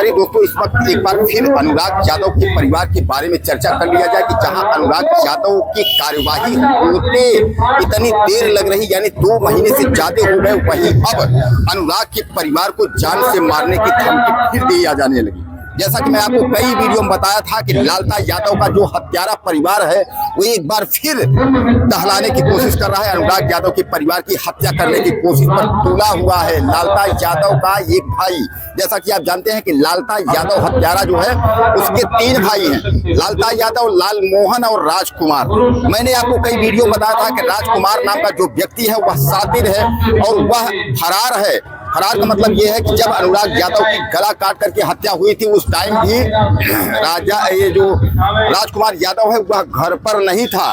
नमस्कार दोस्तों, इस वक्त एक बार फिर अनुराग यादव के परिवार के बारे में चर्चा कर लिया जाए कि जहां अनुराग यादव की कार्यवाही होते इतनी देर लग रही, यानी 2 महीने से ज्यादा हो गए, वहीं अब अनुराग के परिवार को जान से मारने की धमकी फिर दी जाने लगी। जैसा कि मैं आपको कई वीडियो में बताया था कि लालता यादव का जो हत्यारा परिवार है वो एक बार फिर दहलाने की कोशिश कर रहा है। अनुराग यादव के परिवार की हत्या करने की कोशिश पर तुला हुआ है लालता यादव का एक भाई। जैसा कि आप जानते हैं कि लालता यादव हत्यारा जो है उसके 3 भाई हैं, लालता यादव, लाल मोहन और राजकुमार। मैंने आपको कई वीडियो में बताया था कि राजकुमार नाम का जो व्यक्ति है वह शातिर है और वह फरार है। फरार का मतलब यह है कि जब अनुराग यादव की गला काट करके हत्या हुई थी उस टाइम भी राजकुमार यादव है वह घर पर नहीं था,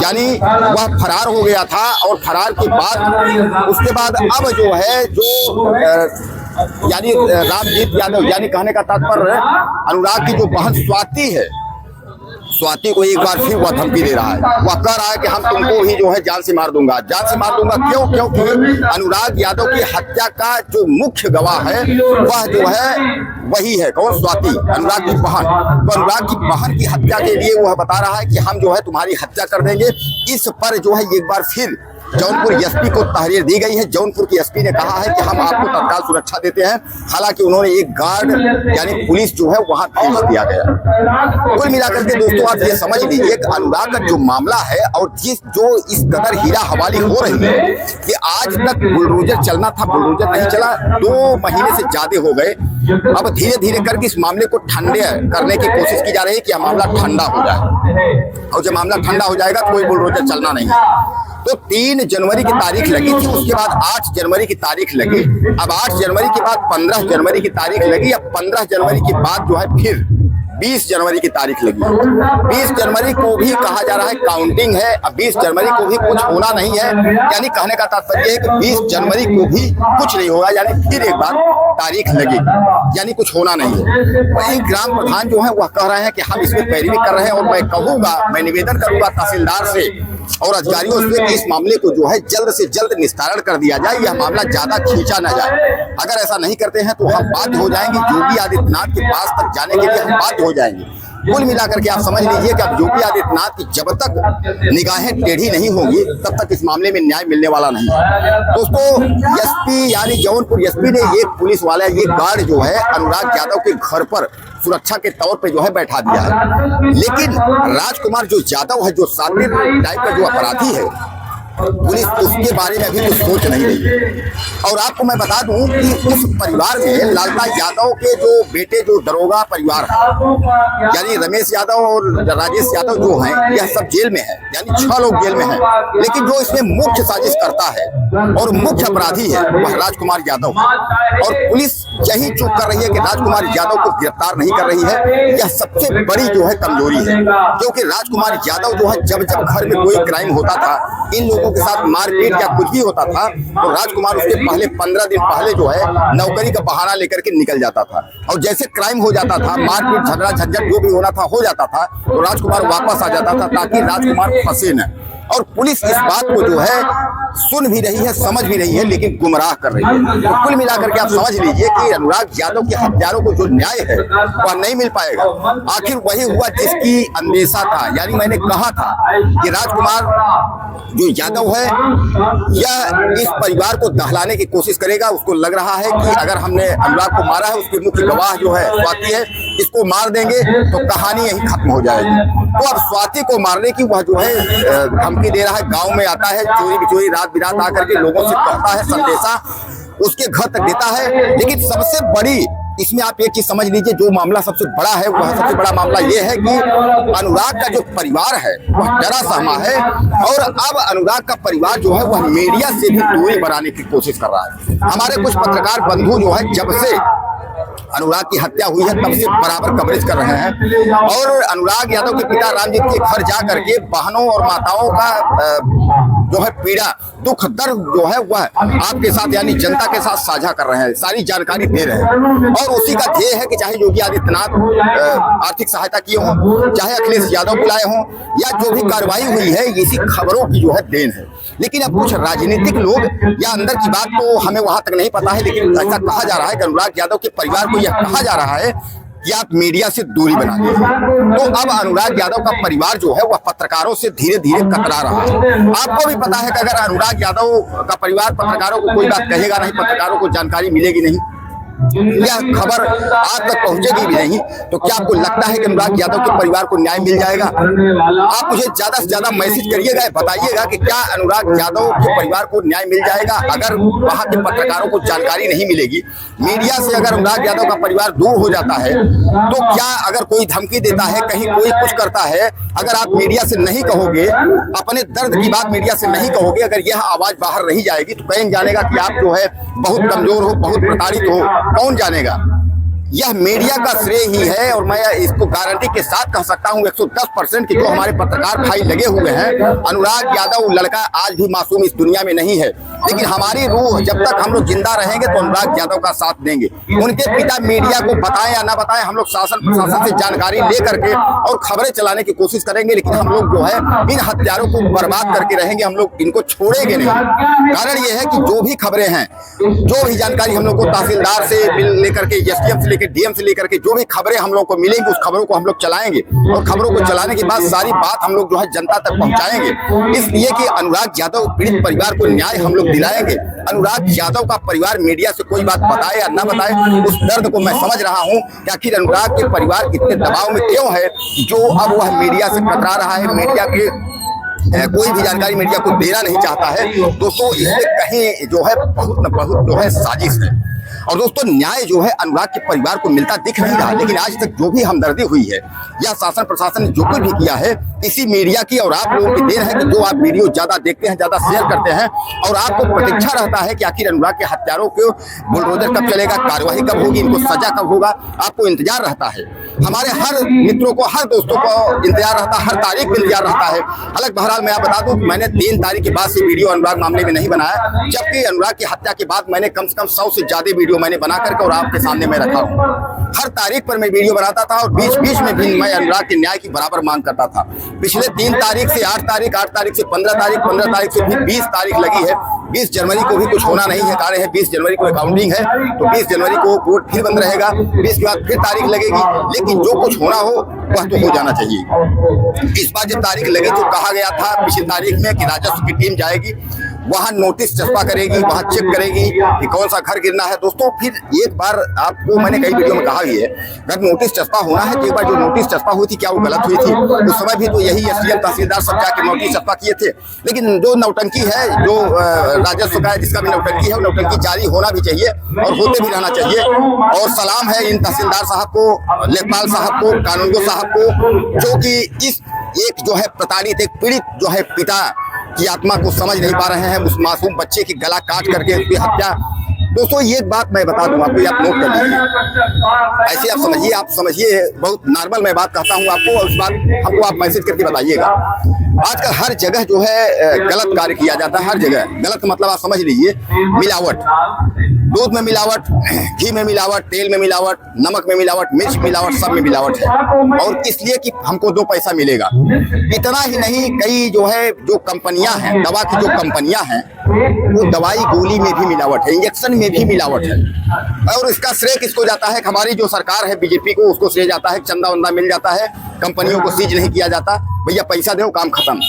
यानी वह फरार हो गया था। और फरार के बाद उसके बाद अब जो है यानी रामजीत यादव, यानी कहने का तात्पर्य अनुराग की जो बहन स्वाति है, स्वाति को एक बार फिर वह धमकी दे रहा है। वह कह रहा है कि हम तुमको ही जो है जान से मार दूंगा, जान से मार दूंगा। क्यों? क्योंकि अनुराग यादव की हत्या का जो मुख्य गवाह है वह जो है वही है, कौन? स्वाति, अनुराग की बहन। तो अनुराग की बहन की हत्या के लिए वह बता रहा है कि हम जो है तुम्हारी हत्या कर देंगे। इस पर जो है एक बार फिर जौनपुर एसपी को तहरीर दी गई है। जौनपुर की एसपी ने कहा है कि हम आपको तत्काल सुरक्षा देते हैं। हालांकि उन्होंने एक गार्ड यानी पुलिस जो है वहां भेज दिया गया। कुल मिलाकर के दोस्तों आप ये समझ लीजिए कि अनुराग का जो मामला है और जो इस कदर हीरा हवाली हो रही है कि आज तक बुलडोजर चलना था, बुलडोजर नहीं चला, 2 महीने से ज्यादा हो गए। अब धीरे धीरे करके इस मामले को ठंडे करने की कोशिश की जा रही है कि यह मामला ठंडा हो जाए, और जब मामला ठंडा हो जाएगा कोई बुलडोजर चलना नहीं है। तो 3 जनवरी की तारीख लगी थी, उसके बाद 8 जनवरी की तारीख लगी। अब 8 जनवरी के बाद 15 जनवरी की तारीख लगी। अब 15 जनवरी के बाद जो है फिर 20 जनवरी की तारीख लगी। 20 जनवरी को भी कहा जा रहा है काउंटिंग है। अब 20 जनवरी को भी कुछ होना नहीं है, यानी कहने का तात्पर्य है कि 20 जनवरी को भी कुछ नहीं होगा, यानी फिर एक बार तारीख लगेगी, यानी कुछ होना नहीं है। वही ग्राम प्रधान जो है वह कह रहे हैं कि हम इसमें पैरवी कर रहे हैं और मैं कहूँगा, मैं निवेदन करूँगा तहसीलदार से और अधिकारियों से कि इस मामले को जो है जल्द से जल्द निस्तारण कर दिया जाए, यह मामला ज्यादा खींचा न जाए। अगर ऐसा नहीं करते हैं तो हम बाध्य हो जाएंगे योगी आदित्यनाथ के पास तक जाने के लिए, हम बाध्य हो जाएंगे। कुल मिलाकर के आप समझ लीजिए कि अब योगी आदित्यनाथ की जब तक निगाहें टेढ़ी नहीं होंगी तब तक इस मामले में न्याय मिलने वाला नहीं है। दोस्तों एसपी यानी जौनपुर एसपी ने एक पुलिस वाला, एक गार्ड जो है अनुराग यादव के घर पर सुरक्षा के तौर पे जो है बैठा दिया है। लेकिन राजकुमार जो यादव है, जो शातिर टाइप का जो अपराधी है, पुलिस उसके बारे में अभी कुछ सोच नहीं रही है। और आपको मैं बता दूं कि उस परिवार में लालता यादव के जो बेटे जो दरोगा परिवार है, यानी रमेश यादव और राजेश यादव जो हैं, यह सब जेल में है, यानी 6 लोग जेल में हैं। लेकिन जो इसमें मुख्य साजिश करता है और मुख्य अपराधी है वह राजकुमार यादव है। और पुलिस यही चूक कर रही है कि राजकुमार यादव को गिरफ्तार नहीं कर रही है। यह सबसे बड़ी जो है कमजोरी है, क्योंकि राजकुमार यादव जो है जब जब घर में कोई क्राइम होता था, इन लोगों के साथ मारपीट या कुछ भी होता था, तो राजकुमार उसके पहले 15 दिन पहले जो है नौकरी का बहाना लेकर के निकल जाता था। और जैसे क्राइम हो जाता था, मारपीट झगड़ा झंझट जो भी होना था हो जाता था, तो राजकुमार वापस आ जाता था ताकि राजकुमार फंसे न। और पुलिस इस बात को जो है सुन भी रही है, समझ भी रही है, लेकिन गुमराह कर रही है। तो कुल मिलाकर के आप समझ लीजिए कि अनुराग यादव के हत्यारों को जो न्याय है वह नहीं मिल पाएगा। आखिर वही हुआ जिसकी अंदेशा था, यानी मैंने कहा था कि राजकुमार जो यादव है यह इस परिवार को दहलाने की कोशिश करेगा। उसको लग रहा है कि अगर हमने अनुराग को मारा है, उसके मुख्य गवाह जो है स्वाति है, इसको मार देंगे तो कहानी यहीं खत्म हो जाएगी। तो अब स्वाति को मारने की वह जो है धमकी दे रहा है। गांव में आता है, चोरी बिचोरी रात बिरात आकर के लोगों से कहता है, संदेशा उसके घर तक देता है। लेकिन सबसे बड़ी इसमें आप एक चीज समझ लीजिए, जो मामला सबसे बड़ा है वह सबसे बड़ा मामला यह है कि अनुराग का जो परिवार है वह डरा सहमा है। और अब अनुराग का परिवार जो है वह मीडिया से भी दूरी बनाने की कोशिश कर रहा है। हमारे कुछ पत्रकार बंधु जो है जब से अनुराग की हत्या हुई है तब से बराबर कवरेज कर रहे हैं, और अनुराग यादव के पिता रामजीत के घर जा करके बहनों और माताओं का जो है पीड़ा, दुख, दर्द जो है वह आपके साथ यानी जनता के साथ साझा कर रहे हैं, सारी जानकारी दे रहे हैं। और उसी का ध्येय है कि चाहे योगी आदित्यनाथ आर्थिक सहायता किए हों, चाहे अखिलेश यादव बुलाए हों, या जो भी कार्रवाई हुई है इसी खबरों की जो है देन है। लेकिन अब कुछ राजनीतिक लोग या अंदर की बात तो हमें वहां तक नहीं पता है, लेकिन ऐसा कहा जा रहा है कि अनुराग यादव के परिवार को यह कहा जा रहा है कि आप मीडिया से दूरी बना लीजिए। तो अब अनुराग यादव का परिवार जो है वह पत्रकारों से धीरे धीरे कतरा रहा है। आपको भी पता है कि अगर अनुराग यादव का परिवार पत्रकारों को कोई बात कहेगा नहीं, पत्रकारों को जानकारी मिलेगी नहीं, यह खबर आप तक पहुंचेगी भी नहीं, तो क्या आपको लगता है कि अनुराग यादव के परिवार को न्याय मिल जाएगा? आप मुझे ज्यादा से ज्यादा मैसेज करिएगा, बताइएगा कि क्या अनुराग यादव के परिवार को न्याय मिल जाएगा अगर वहां के पत्रकारों को जानकारी नहीं मिलेगी। मीडिया से अगर अनुराग यादव का परिवार दूर हो जाता है तो क्या अगर कोई धमकी देता है, कहीं कोई कुछ करता है, अगर आप मीडिया से नहीं कहोगे, अपने दर्द की बात मीडिया से नहीं कहोगे, अगर यह आवाज बाहर नहीं जाएगी तो कौन जानेगा कि आप जो है बहुत कमजोर हो, बहुत प्रताड़ित हो, कौन जानेगा? यह मीडिया का श्रेय ही है। और मैं इसको गारंटी के साथ कह सकता हूं 110% कि जो हमारे पत्रकार भाई लगे हुए हैं, अनुराग यादव लड़का आज भी मासूम इस दुनिया में नहीं है, लेकिन हमारी रूह जब तक हम लोग जिंदा रहेंगे तो अनुराग यादव का साथ देंगे। उनके पिता मीडिया को बताएं या ना बताएं, हम लोग शासन प्रशासन से जानकारी ले करके और खबरें चलाने की कोशिश करेंगे, लेकिन हम लोग जो है इन हत्यारों को बर्बाद करके रहेंगे, हम लोग इनको छोड़ेंगे नहीं। कारण यह है कि जो भी खबरें हैं, जो भी जानकारी हम लोग को तहसीलदार से लेकर के एसडीएम से डीएम से लेकर के जो भी खबरें हम लोग को मिलेंगी, उस खबरों को हम लोग चलाएंगे और खबरों को चलाने के बाद सारी बात हम लोग जो है जनता तक पहुंचाएंगे, इसलिए कि अनुराग यादव पीड़ित परिवार को न्याय हम लोग दिलाएंगे। अनुराग यादव का परिवार मीडिया से कोई बात बताए या ना बताए, उस दर्द को मैं समझ रहा हूं कि आखिर अनुराग के परिवार इतने दबाव में क्यों है जो अब वह मीडिया से कतरा रहा है, मीडिया के कोई भी जानकारी मीडिया को देना नहीं चाहता है। दोस्तों इससे कहीं जो है बहुत जो है साजिश है। और दोस्तों न्याय जो है अनुराग के परिवार को मिलता दिख नहीं रहा, लेकिन आज तक जो भी हमदर्दी हुई है या शासन प्रशासन ने जो कुछ भी किया है इसी मीडिया की और आप लोगों की देन है कि जो आप वीडियो ज्यादा देखते हैं, ज्यादा शेयर करते हैं और आपको प्रतीक्षा रहता है कि आखिर अनुराग के हत्यारों को बुलडोजर कब चलेगा, कार्यवाही कब होगी, इनको सजा कब होगा, आपको इंतजार रहता है। हमारे हर मित्रों को, हर दोस्तों को इंतजार रहता है, हर तारीख में इंतजार रहता है। अलग बहरहाल मैं आप बता दूं मैंने 3 तारीख के बाद से वीडियो अनुराग मामले में नहीं बनाया, जबकि अनुराग की हत्या के बाद मैंने कम से कम 100 से ज्यादा वीडियो मैंने बना करके और आपके सामने मैं रखा हूं। हर तारीख पर मैं वीडियो बनाता था और बीच बीच में भी मैं अनुराग के न्याय की बराबर मांग करता था। पिछले 3 तारीख से 8 तारीख, 8 तारीख से 15 तारीख, 15 तारीख से भी 20 तारीख लगी है। 20 जनवरी को भी कुछ होना नहीं है, कार्य है 20 जनवरी को अकाउंटिंग है, तो 20 जनवरी को कोर्ट फिर बंद रहेगा, 20 के बाद फिर तारीख लगेगी, लेकिन जो कुछ होना हो वह तो हो जाना चाहिए। इस बार जब तारीख लगी तो कहा गया था पिछली तारीख में कि राजस्व की टीम जाएगी, वहां नोटिस चस्पा करेगी, वहां चेक करेगी कि कौन सा घर गिरना है। दोस्तों फिर एक बार आपको मैंने कई वीडियो में कहा भी है, अगर नोटिस चस्पा होना है तो एक बार जो नोटिस चस्पा हुई थी क्या वो गलत हुई थी? उस समय भी तो यही एसडीएम तहसीलदार सब जाके नोटिस चस्पा किए थे, लेकिन जो नौटंकी है, जो राजस्व का है जिसका भी नौटंकी है, वो नौटंकी जारी होना भी चाहिए और होते भी रहना चाहिए। और सलाम है इन तहसीलदार साहब को, लेखपाल साहब को, कानूनगो साहब को, जो कि इस एक जो है प्रताड़ित, एक पीड़ित जो है पिता की आत्मा को समझ नहीं पा रहे हैं, उस मासूम बच्चे की गला काट करके उसकी हत्या। दोस्तों ये बात मैं बता दूं आपको, आप नोट कर लीजिए, ऐसे आप समझिए बहुत नॉर्मल मैं बात कहता हूं आपको, और उस बात हमको आप मैसेज करके बताइएगा। आजकल हर जगह जो है गलत कार्य किया जाता है, हर जगह गलत मतलब आप समझ लीजिए, मिलावट, दूध में मिलावट, घी में मिलावट, तेल में मिलावट, नमक में मिलावट, मिर्च मिलावट, सब में मिलावट है, और इसलिए कि हमको 2 पैसा मिलेगा। इतना ही नहीं, कई जो है जो कंपनियां हैं, दवा की जो कंपनियां हैं, वो दवाई गोली में भी मिलावट है, इंजेक्शन में भी मिलावट है। और इसका श्रेय किसको जाता है? हमारी जो सरकार है बीजेपी को, उसको श्रेय जाता है। चंदा वंदा मिल जाता है, कंपनियों को सीज नहीं किया जाता, भैया पैसा दो काम खत्म।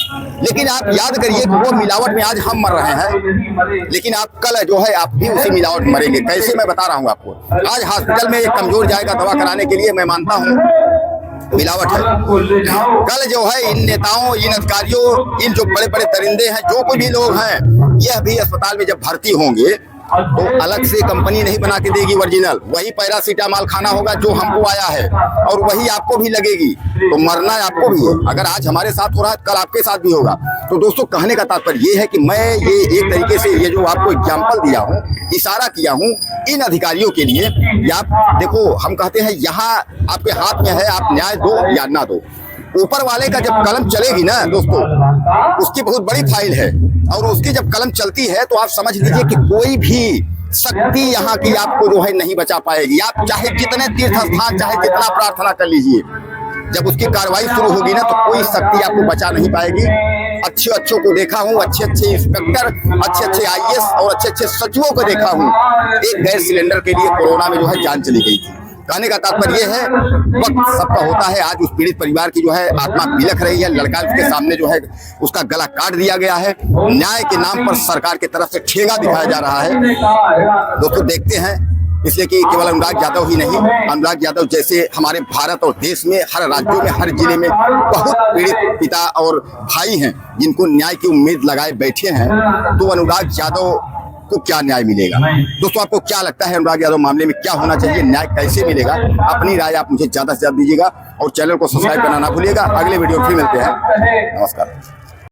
लेकिन आप याद करिए कि वो मिलावट में आज हम मर रहे हैं, लेकिन आप कल जो है आप भी उसी मिलावट में मरेंगे। कैसे मैं बता रहा हूँ आपको। आज हॉस्पिटल में एक कमजोर जाएगा दवा कराने के लिए, मैं मानता हूँ मिलावट है। कल जो है इन नेताओं, इन अधिकारियों, इन जो बड़े बड़े दरिंदे हैं, जो कोई भी लोग हैं, यह भी अस्पताल में जब भर्ती होंगे तो अलग से कंपनी नहीं बना के देगी ओरिजिनल, वही पैरासीटामॉल खाना होगा जो हमको आया है और वही आपको भी लगेगी, तो मरना आपको भी है। अगर आज हमारे साथ हो रहा है कल आपके साथ भी होगा। तो दोस्तों कहने का तात्पर्य ये है कि मैं ये एक तरीके से ये जो आपको एग्जाम्पल दिया हूँ, इशारा किया हूँ इन अधिकारियों के लिए कि आप देखो, हम कहते हैं यहाँ आपके हाथ में है, आप न्याय दो या ना दो। ऊपर वाले का जब कलम चलेगी ना दोस्तों, उसकी बहुत बड़ी फाइल है। और उसकी जब कलम चलती है तो आप समझ लीजिए कि कोई भी शक्ति यहाँ की आपको जो है नहीं बचा पाएगी। आप चाहे जितने तीर्थ स्थान, चाहे जितना प्रार्थना कर लीजिए, जब उसकी कार्रवाई शुरू होगी ना तो कोई शक्ति आपको बचा नहीं पाएगी। अच्छों को देखा हूँ, अच्छे इंस्पेक्टर, अच्छे IAS और अच्छे सचिवों को देखा हूँ, एक गैस सिलेंडर के लिए कोरोना में जो है जान चली गई थी। कहने का तात्पर्य यह है, वक्त सबका होता है। आज उस पीड़ित परिवार की जो है आत्मा बिलख रही है। लड़का उसके सामने जो है उसका गला काट दिया गया है। न्याय के नाम पर सरकार की तरफ से ठेगा दिखाया जा रहा है। दोस्तों देखते हैं, इसलिए कि केवल अनुराग यादव ही नहीं, अनुराग यादव जैसे हमारे भारत और देश में हर राज्यों में, हर जिले में बहुत पीड़ित पिता और भाई हैं जिनको न्याय की उम्मीद लगाए बैठे हैं। तो अनुराग यादव को क्या न्याय मिलेगा? दोस्तों आपको क्या लगता है अनुराग यादव मामले में क्या होना चाहिए, न्याय कैसे मिलेगा? अपनी राय आप मुझे ज्यादा से ज्यादा दीजिएगा और चैनल को सब्सक्राइब करना ना भूलिएगा। अगले वीडियो में फिर मिलते हैं। नमस्कार।